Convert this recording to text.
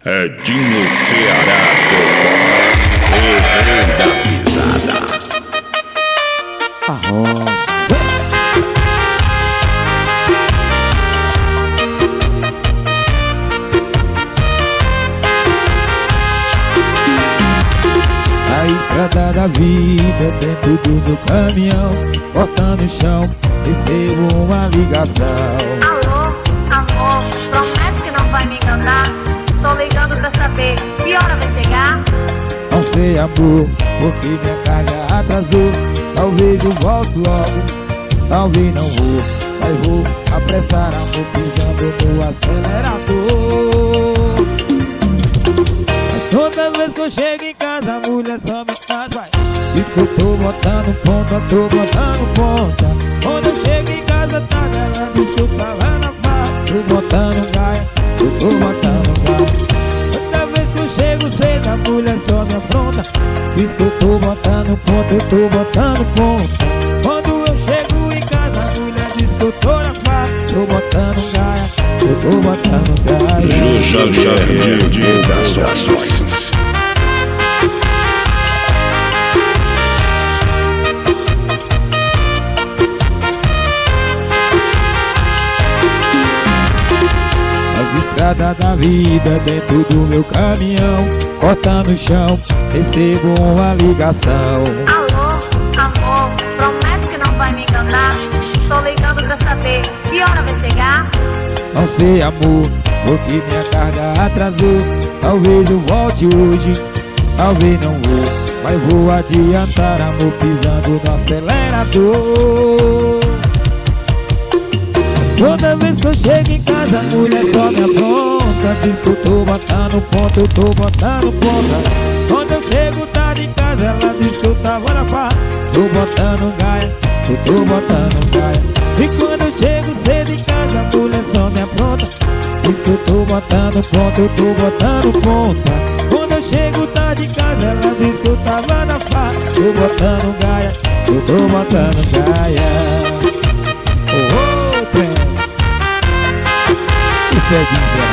Edinho Ceará do Forró, o rei da pisada. A estrada da vida dentro do meu caminhão, cortando o chão, recebo uma ligação. Alô, amor, promete que não vai me enganar. Tô ligando pra saber que hora vai chegar. Não sei, amor, porque minha carga atrasou. Talvez eu volte logo, talvez não vou, mas vou apressar, amor, pisando no acelerador. Mas toda vez que eu chego em casa, a mulher só me faz, vai. Diz que eu tô botando ponta, tô botando ponta. Quando eu chego em casa, tá ela diz que eu tava na farra. Tô botando gaia, eu tô botando gaia. Toda vez que eu chego cedo, a mulher só me afronta. Diz que eu tô botando ponta, eu tô botando ponta. Quando eu chego em casa, a mulher diz que eu tô na farra. Tô botando gaia, eu tô botando gaia. Jardim de Ações. As estradas da vida dentro do meu caminhão, cortando o chão, recebo uma ligação. Alô, amor, promete que não vai me enganar. Tô ligando pra saber que hora vai chegar. Não sei, amor, porque minha carga atrasou. Talvez eu volte hoje, talvez não vou, mas vou adiantar, amor, pisando no acelerador. Toda vez que eu chego em casa, a mulher só me afronta. Diz que eu tô botando ponta, eu tô botando ponta. Quando eu chego tarde em casa, ela diz que eu tava na farra. Tô botando gaia, eu tô botando gaia. E quando eu chego cedo em casa, a mulher só me apronta. Diz que eu tô botando ponta, eu tô botando ponta. Quando eu chego tarde em casa, ela diz que eu tava na farra. Tô botando gaia, eu tô botando gaia. Isso é dizer.